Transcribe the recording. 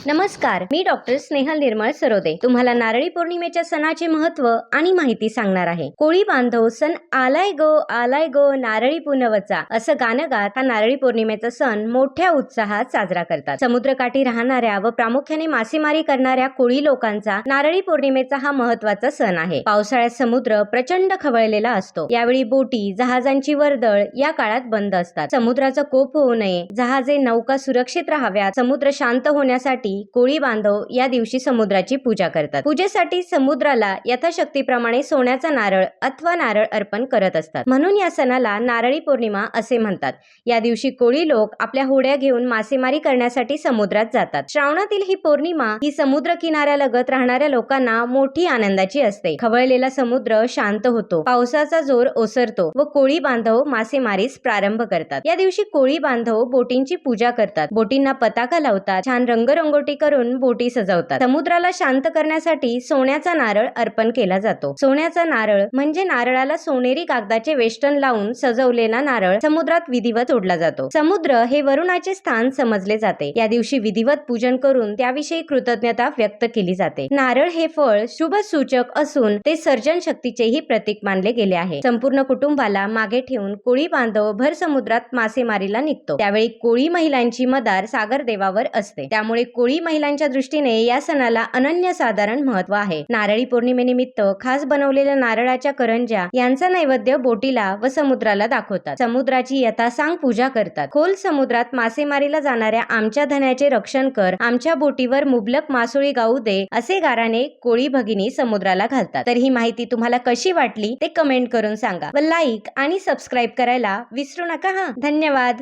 नमस्कार, मी डॉक्टर स्नेहल निर्मळ सरोदे तुम्हाला नारळी पौर्णिमेच्या सणाचे महत्त्व आणि माहिती सांगणार आहे. कोळी बांधव सण आलाय गो नारळी पुनवचा असं गाणं गात हा नारळी पौर्णिमेचा सण मोठ्या उत्साहात साजरा करतात. समुद्रकाठी राहणाऱ्या व प्रामुख्याने मासेमारी करणाऱ्या कोळी लोकांचा नारळी पौर्णिमेचा हा महत्त्वाचा सण आहे. पावसाळ्यात समुद्र प्रचंड खवळलेला असतो. यावेळी बोटी, जहाजांची वर्दळ या काळात बंद असतात. समुद्राचा कोप होऊ नये, जहाजे, नौका सुरक्षित राहाव्यात, समुद्र शांत होण्यासाठी कोळी बांधव या दिवशी समुद्राची पूजा करतात. पूजेसाठी समुद्राला यथाशक्तीप्रमाणे सोन्याचा नारळ अथवा नारळ अर्पण करत असतात. म्हणून या सणाला नारळी पौर्णिमा असे म्हणतात. या दिवशी कोळी लोक आपल्या होड्या घेऊन मासेमारी करण्यासाठी समुद्रात जातात. श्रावणातील ही पौर्णिमा ही समुद्र किनाऱ्यालगत राहणाऱ्या लोकांना मोठी आनंदाची असते. खवळलेला समुद्र शांत होतो, पावसाचा जोर ओसरतो व कोळी बांधव मासेमारीस प्रारंभ करतात. या दिवशी कोळी बांधव बोटींची पूजा करतात. बोटींना पताका लावतात, छान रंगरंगोटी करून बोटी सजवतात. समुद्राला शांत करण्यासाठी सोन्याचा नारळ अर्पण केला जातो. सोन्याचा नारळ म्हणजे नारळाला सोनेरी कागदाचे वेष्टन लावून सजवलेला नारळ समुद्रात विधिवत सोडला जातो. समुद्र हे वरुणाचे स्थान समजले जाते. या दिवशी विधिवत पूजन करून त्याविषयी कृतज्ञता व्यक्त केली जाते. नारळ हे फळ शुभ सूचक असून ते सर्जन शक्तीचेही प्रतीक मानले गेले आहे. संपूर्ण कुटुंबाला मागे ठेवून कोळी बांधव भर समुद्रात मासेमारीला निघतो. त्यावेळी कोळी महिलांची मदार सागर देवावर असते. त्यामुळे कोळी महिलांच्या दृष्टीने या सणाला अनन्यसाधारण महत्त्व आहे. नारळी पौर्णिमेनिमित्त खास बनवलेल्या नारळाच्या करंज्या यांचा नैवेद्य बोटीला व समुद्राला दाखवतात. समुद्राची यथासांग पूजा करतात. खोल समुद्रात मासेमारीला जाणाऱ्या आमच्या धन्याचे रक्षण कर, आमच्या बोटीवर मुबलक मासोळी गाऊ दे असे गाराने कोळी भगिनी समुद्राला घालतात. तर ही माहिती तुम्हाला कशी वाटली ते कमेंट करून सांगा व लाईक आणि सबस्क्राईब करायला विसरू नका. धन्यवाद.